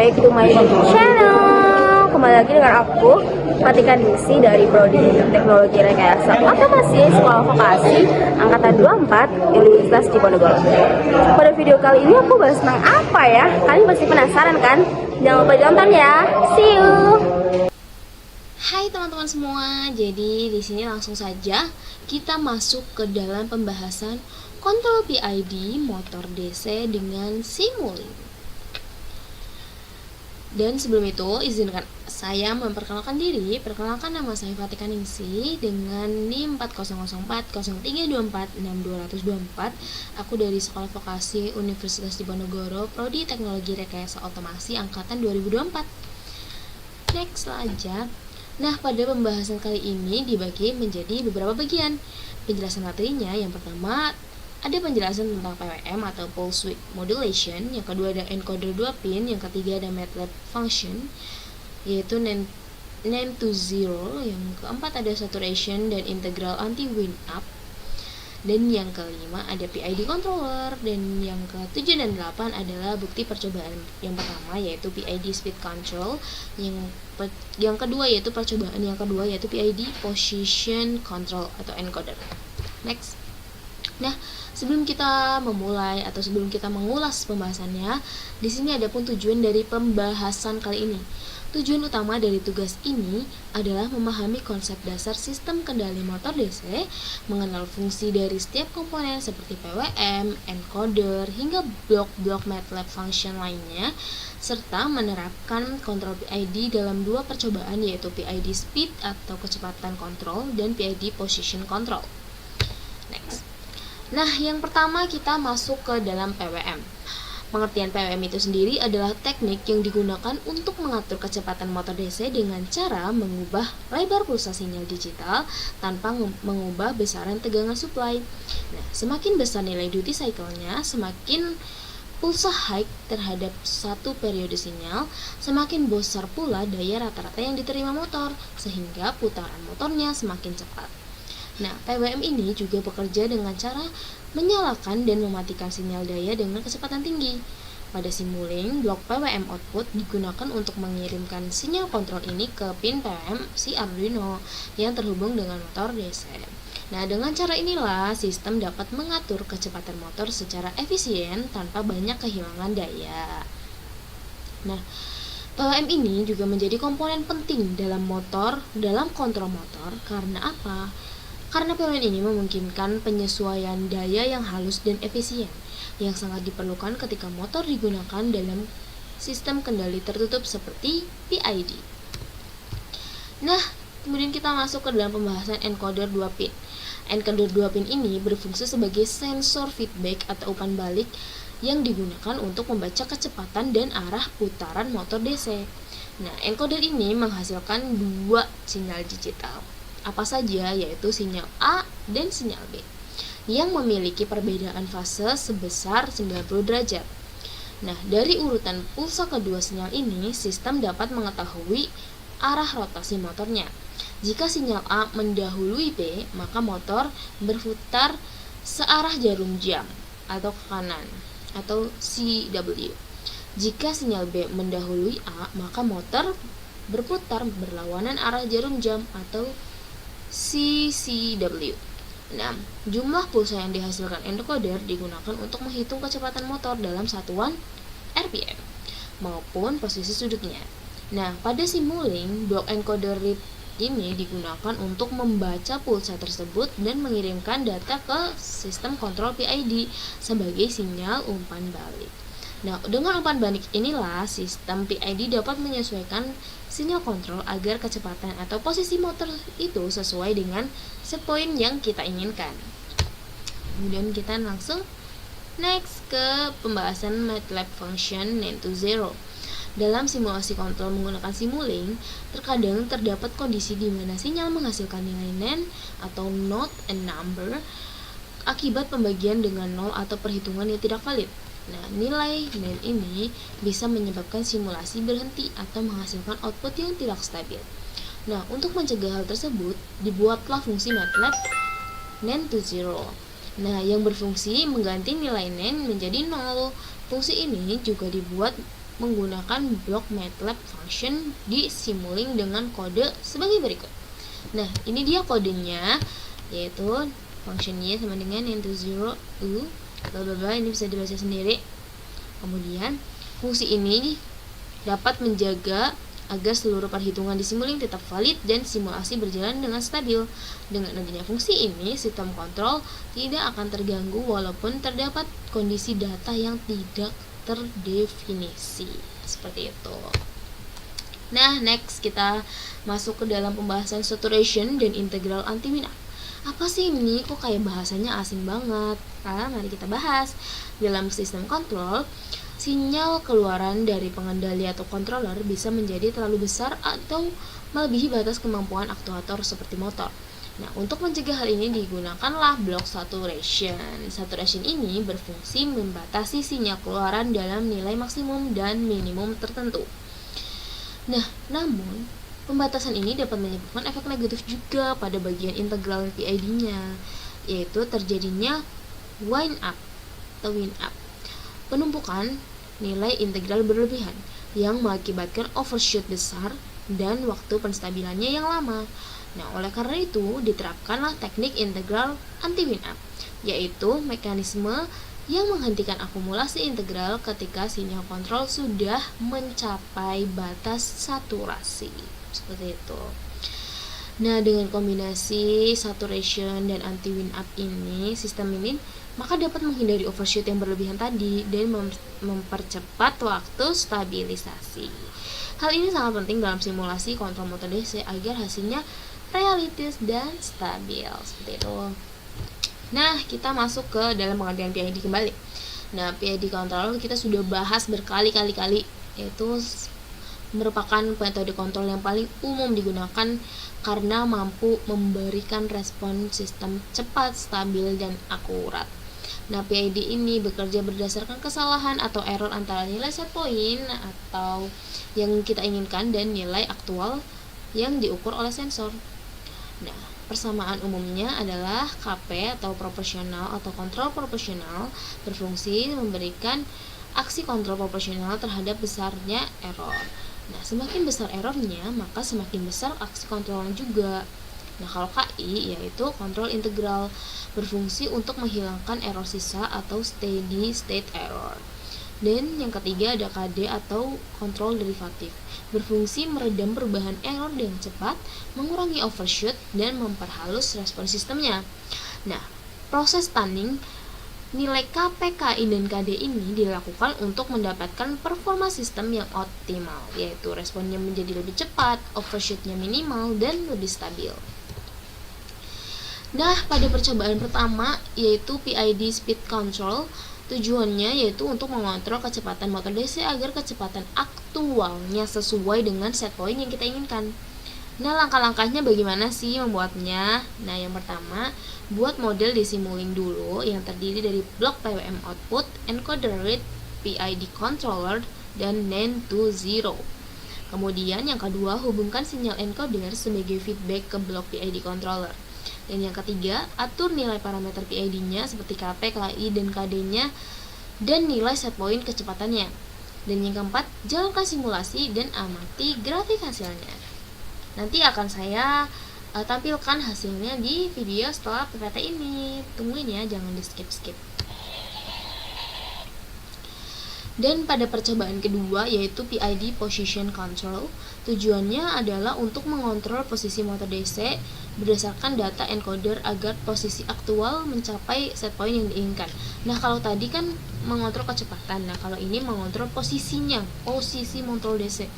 back to my channel. Kembali lagi dengan aku, Fatika Ningsi dari Prodi Teknologi Rekayasa Otomasi Sekolah Vokasi Angkatan 24 Universitas Diponegoro. Pada video kali ini aku bahas tentang apa ya? Kalian pasti penasaran kan? Jangan lupa ditonton ya. See you. Hai teman-teman semua, jadi di sini langsung saja kita masuk ke dalam pembahasan kontrol PID motor DC dengan Simulink. Dan sebelum itu, izinkan saya memperkenalkan diri. Perkenalkan, nama saya Fatika Ningsi dengan NIM 400403246224. Aku dari Sekolah Vokasi Universitas Diponegoro, Prodi Teknologi Rekayasa Otomasi Angkatan 2024. Next aja. Nah, pada pembahasan kali ini dibagi menjadi beberapa bagian. Penjelasan materinya, yang pertama ada penjelasan tentang PWM atau Pulse Width Modulation, yang kedua ada encoder 2 pin, yang ketiga ada MATLAB function yaitu name to zero, yang keempat ada saturation dan integral anti wind up, dan yang kelima ada PID controller, dan yang ke-7 dan 8 adalah bukti percobaan. Yang pertama yaitu PID speed control, yang kedua yaitu percobaan yang kedua yaitu PID position control atau encoder. Next. Nah, sebelum kita memulai atau sebelum kita mengulas pembahasannya, di sini ada pun tujuan dari pembahasan kali ini. Tujuan utama dari tugas ini adalah memahami konsep dasar sistem kendali motor DC, mengenal fungsi dari setiap komponen seperti PWM, encoder, hingga blok-blok MATLAB function lainnya, serta menerapkan kontrol PID dalam dua percobaan yaitu PID speed atau kecepatan kontrol dan PID position control. Next. Nah, yang pertama kita masuk ke dalam PWM. Pengertian PWM itu sendiri adalah teknik yang digunakan untuk mengatur kecepatan motor DC dengan cara mengubah lebar pulsa sinyal digital tanpa mengubah besaran tegangan supply. Nah, semakin besar nilai duty cycle-nya, semakin pulsa high terhadap satu periode sinyal, semakin besar pula daya rata-rata yang diterima motor, sehingga putaran motornya semakin cepat. Nah, PWM ini juga bekerja dengan cara menyalakan dan mematikan sinyal daya dengan kecepatan tinggi. Pada Simulink, blok PWM output digunakan untuk mengirimkan sinyal kontrol ini ke pin PWM si Arduino yang terhubung dengan motor DC. Nah, dengan cara inilah sistem dapat mengatur kecepatan motor secara efisien tanpa banyak kehilangan daya. Nah, PWM ini juga menjadi komponen penting dalam kontrol motor. Karena apa? Karena PWM ini memungkinkan penyesuaian daya yang halus dan efisien, yang sangat diperlukan ketika motor digunakan dalam sistem kendali tertutup seperti PID. Nah, kemudian kita masuk ke dalam pembahasan encoder 2 pin. Encoder 2 pin ini berfungsi sebagai sensor feedback atau umpan balik yang digunakan untuk membaca kecepatan dan arah putaran motor DC. Nah, encoder ini menghasilkan dua sinyal digital. Apa saja, yaitu sinyal A dan sinyal B, yang memiliki perbedaan fase sebesar 90 derajat. Nah, dari urutan pulsa kedua sinyal ini, sistem dapat mengetahui arah rotasi motornya. Jika sinyal A mendahului B, maka motor berputar searah jarum jam atau ke kanan atau CW. Jika sinyal B mendahului A, maka motor berputar berlawanan arah jarum jam atau CCW. Nah, jumlah pulsa yang dihasilkan encoder digunakan untuk menghitung kecepatan motor dalam satuan RPM maupun posisi sudutnya. Nah, pada Simulink, blok encoder read ini digunakan untuk membaca pulsa tersebut dan mengirimkan data ke sistem kontrol PID sebagai sinyal umpan balik. Nah, dengan umpan balik inilah sistem PID dapat menyesuaikan sinyal kontrol agar kecepatan atau posisi motor itu sesuai dengan setpoint yang kita inginkan. Kemudian kita langsung next ke pembahasan MATLAB function name to zero. Dalam simulasi kontrol menggunakan Simulink, terkadang terdapat kondisi di mana sinyal menghasilkan nilai NaN atau not a number akibat pembagian dengan nol atau perhitungan yang tidak valid. Nah, nilai NaN ini bisa menyebabkan simulasi berhenti atau menghasilkan output yang tidak stabil. Nah, untuk mencegah hal tersebut, dibuatlah fungsi MATLAB NaN to zero. Nah, yang berfungsi mengganti nilai NaN menjadi 0. Fungsi ini juga dibuat menggunakan blok MATLAB function di Simulink dengan kode sebagai berikut. Nah, ini dia kodenya, yaitu functionnya sama dengan n20 u bla bla bla, ini bisa dibaca sendiri. Kemudian fungsi ini dapat menjaga agar seluruh perhitungan di Simulink tetap valid dan simulasi berjalan dengan stabil. Dengan adanya fungsi ini, sistem kontrol tidak akan terganggu walaupun terdapat kondisi data yang tidak terdefinisi. Seperti itu. Nah, next kita masuk ke dalam pembahasan saturation dan integral anti-win. Apa sih ini? Kok kayak bahasanya asing banget? Mari kita bahas. Dalam sistem kontrol, sinyal keluaran dari pengendali atau controller bisa menjadi terlalu besar atau melebihi batas kemampuan aktuator seperti motor. Nah, untuk mencegah hal ini digunakanlah blok saturation. Saturation ini berfungsi membatasi sinyal keluaran dalam nilai maksimum dan minimum tertentu. Nah, namun pembatasan ini dapat menyebabkan efek negatif juga pada bagian integral PID-nya, yaitu terjadinya wind up atau wind up, penumpukan nilai integral berlebihan yang mengakibatkan overshoot besar dan waktu penstabilannya yang lama. Nah, oleh karena itu diterapkanlah teknik integral anti-wind up, yaitu mekanisme yang menghentikan akumulasi integral ketika sinyal kontrol sudah mencapai batas saturasi. Seperti itu. Nah, dengan kombinasi saturation dan anti-wind up ini, sistem ini maka dapat menghindari overshoot yang berlebihan tadi dan mempercepat waktu stabilisasi. Hal ini sangat penting dalam simulasi kontrol motor DC agar hasilnya realistis dan stabil. Seperti itu. Nah, kita masuk ke dalam pengertian PID kembali. Nah, PID controller kita sudah bahas berkali-kali, yaitu merupakan metode kontrol yang paling umum digunakan karena mampu memberikan respon sistem cepat, stabil, dan akurat. Nah, PID ini bekerja berdasarkan kesalahan atau error antara nilai set point atau yang kita inginkan dan nilai aktual yang diukur oleh sensor. Nah, persamaan umumnya adalah KP atau proporsional atau kontrol proporsional berfungsi memberikan aksi kontrol proporsional terhadap besarnya error. Nah, semakin besar errornya, maka semakin besar aksi kontrolnya juga. Nah, kalau KI yaitu kontrol integral berfungsi untuk menghilangkan error sisa atau steady state error. Dan yang ketiga ada KD atau kontrol derivatif, berfungsi meredam perubahan error dengan cepat, mengurangi overshoot, dan memperhalus respon sistemnya. Nah, proses tuning nilai KP, KI, dan KD ini dilakukan untuk mendapatkan performa sistem yang optimal, yaitu responnya menjadi lebih cepat, overshootnya minimal, dan lebih stabil. Nah, pada percobaan pertama, yaitu PID Speed Control, tujuannya yaitu untuk mengontrol kecepatan motor DC agar kecepatan aktualnya sesuai dengan set point yang kita inginkan. Nah, langkah-langkahnya bagaimana sih membuatnya? Nah, yang pertama, buat model di Simulink dulu yang terdiri dari blok PWM output, encoder read, PID controller, dan NAND to 0. Kemudian yang kedua, hubungkan sinyal encoder sebagai feedback ke blok PID controller. Dan yang ketiga, atur nilai parameter PID-nya seperti KP, KI, dan KD-nya dan nilai set point kecepatannya. Dan yang keempat, jalankan simulasi dan amati grafik hasilnya. Nanti akan saya tampilkan hasilnya di video setelah PPT ini. Tungguin ya, jangan di skip-skip. Dan pada percobaan kedua yaitu PID Position Control, tujuannya adalah untuk mengontrol posisi motor DC berdasarkan data encoder agar posisi aktual mencapai set point yang diinginkan. Nah, kalau tadi kan mengontrol kecepatan, nah kalau ini mengontrol posisinya, posisi motor DC.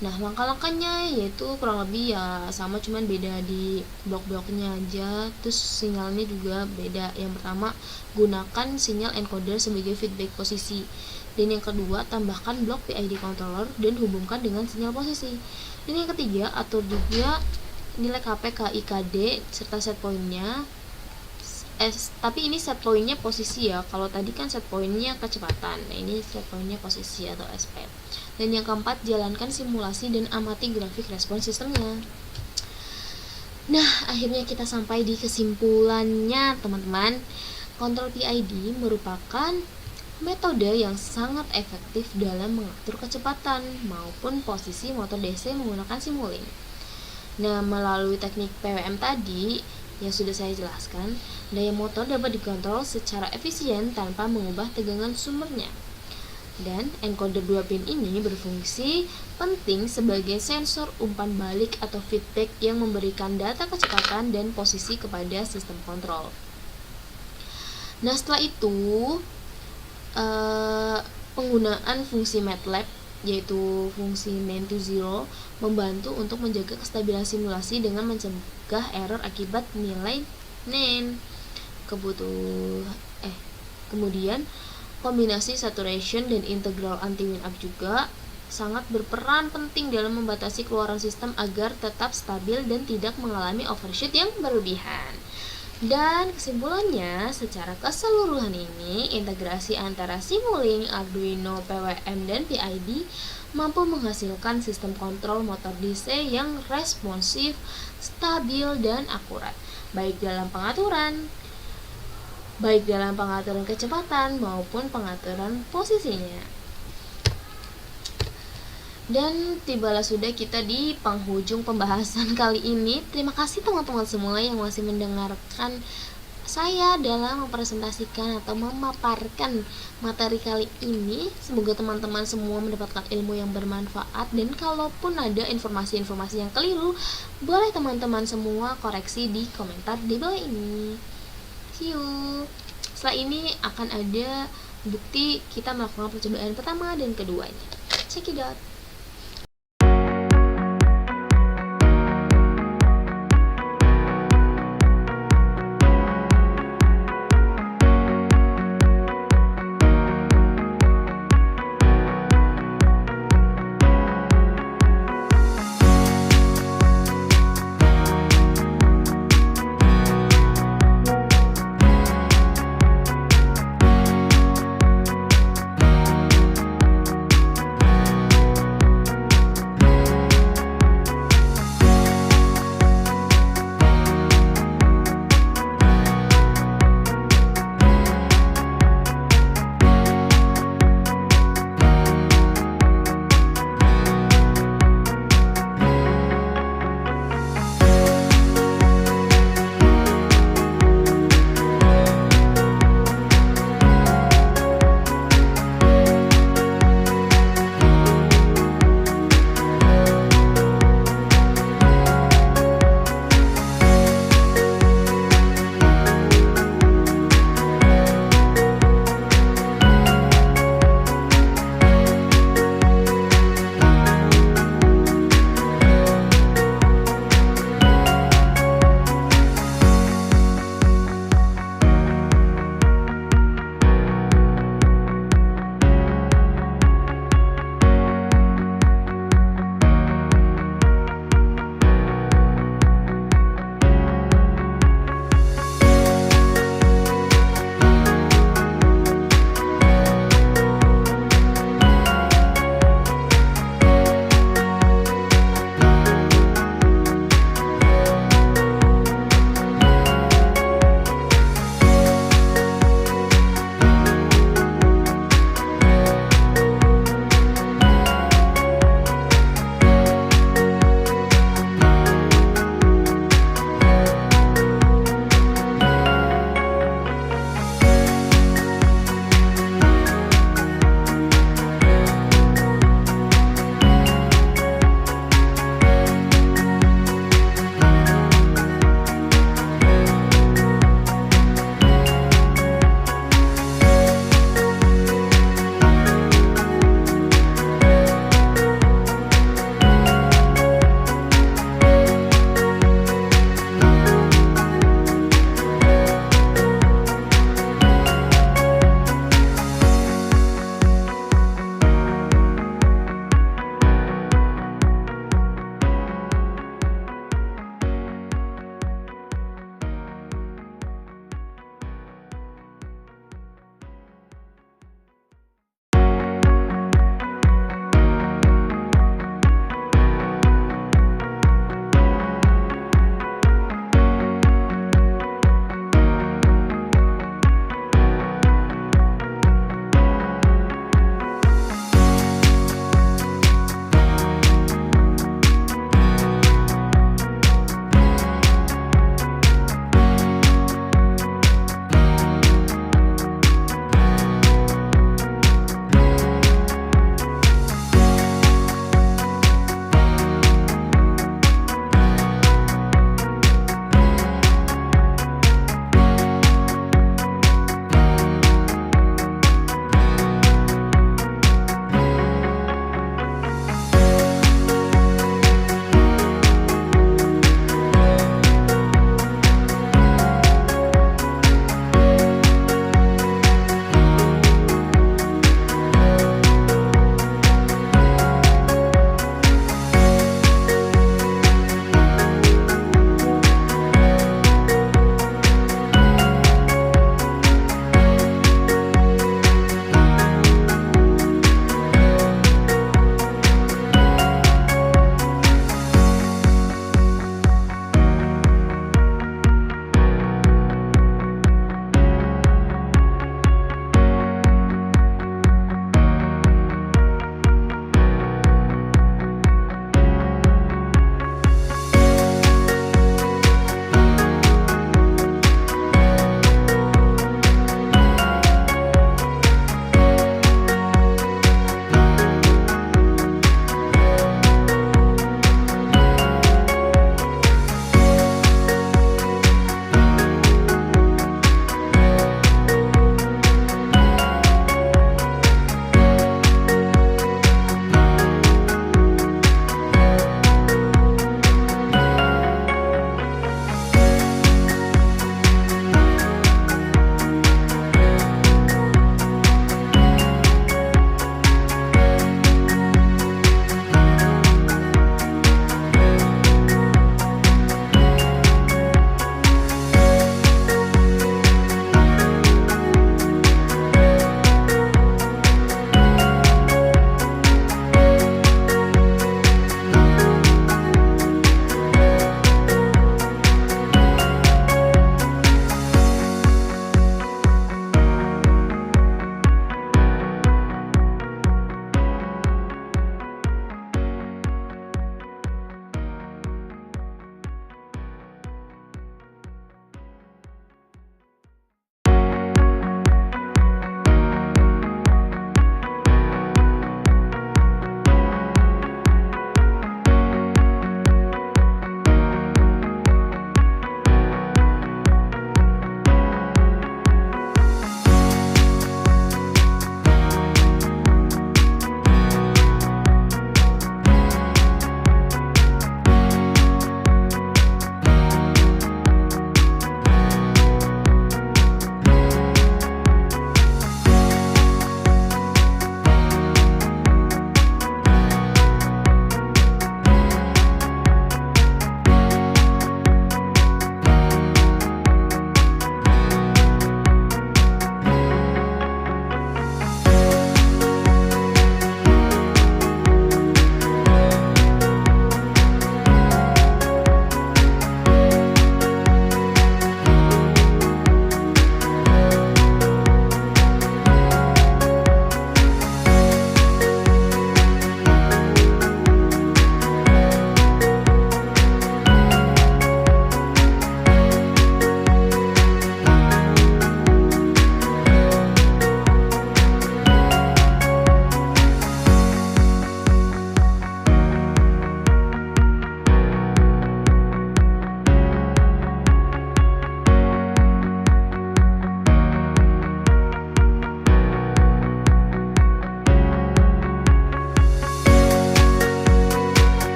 Nah, langkah-langkahnya yaitu kurang lebih ya sama, cuman beda di blok-bloknya aja. Terus sinyalnya juga beda. Yang pertama, gunakan sinyal encoder sebagai feedback posisi. Dan yang kedua, tambahkan blok PID controller dan hubungkan dengan sinyal posisi. Dan yang ketiga, atur juga nilai KP, KI, KD serta set point-nya. Tapi ini set point-nya posisi ya. Kalau tadi kan set point-nya kecepatan. Nah, ini set point-nya posisi atau SP. Dan yang keempat, jalankan simulasi dan amati grafik respon sistemnya. Nah, akhirnya kita sampai di kesimpulannya, teman-teman. Kontrol PID merupakan metode yang sangat efektif dalam mengatur kecepatan maupun posisi motor DC menggunakan simuling. Nah, melalui teknik PWM tadi yang sudah saya jelaskan, daya motor dapat dikontrol secara efisien tanpa mengubah tegangan sumbernya. Dan encoder 2 pin ini berfungsi penting sebagai sensor umpan balik atau feedback yang memberikan data kecepatan dan posisi kepada sistem kontrol. Nah, setelah itu penggunaan fungsi MATLAB yaitu fungsi mean to zero membantu untuk menjaga kestabilan simulasi dengan mencegah error akibat nilai mean. Kemudian kombinasi saturation dan integral anti-wind up juga sangat berperan penting dalam membatasi keluaran sistem agar tetap stabil dan tidak mengalami overshoot yang berlebihan. Dan kesimpulannya, secara keseluruhan ini, integrasi antara Simulink, Arduino, PWM, dan PID mampu menghasilkan sistem kontrol motor DC yang responsif, stabil, dan akurat, baik dalam pengaturan kecepatan maupun pengaturan posisinya. Dan tibalah sudah kita di penghujung pembahasan kali ini. Terima kasih teman-teman semua yang masih mendengarkan saya dalam mempresentasikan atau memaparkan materi kali ini. Semoga teman-teman semua mendapatkan ilmu yang bermanfaat, dan kalaupun ada informasi-informasi yang keliru, boleh teman-teman semua koreksi di komentar di bawah ini. See you. Setelah ini akan ada bukti kita melakukan percobaan pertama dan keduanya. Check it out.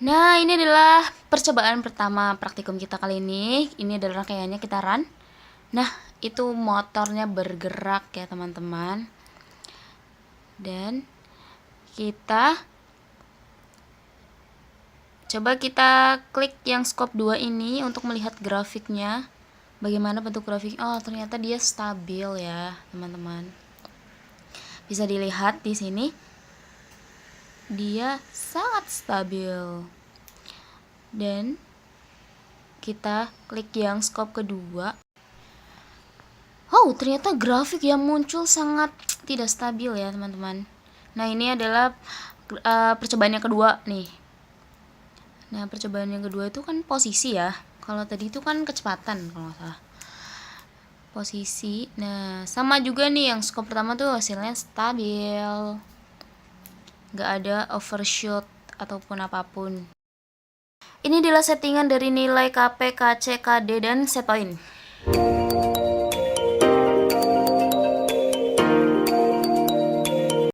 Nah, ini adalah percobaan pertama praktikum kita kali ini. Ini adalah rangkaiannya, kita run. Nah, itu motornya bergerak ya teman-teman. Dan kita coba kita klik yang scope 2 ini untuk melihat grafiknya. Bagaimana bentuk grafik? Oh, ternyata dia stabil ya, teman-teman. Bisa dilihat di sini. Dia sangat stabil. Dan kita klik yang scope kedua. Oh, ternyata grafik yang muncul sangat tidak stabil ya, teman-teman. Nah, ini adalah percobaan yang kedua nih. Nah, percobaan yang kedua itu kan posisi ya. Kalau tadi itu kan kecepatan kalau nggak salah. Posisi. Nah, sama juga nih yang scope pertama tuh hasilnya stabil. Nggak ada overshoot ataupun apapun. Ini adalah settingan dari nilai KP, KC, KD, dan set point.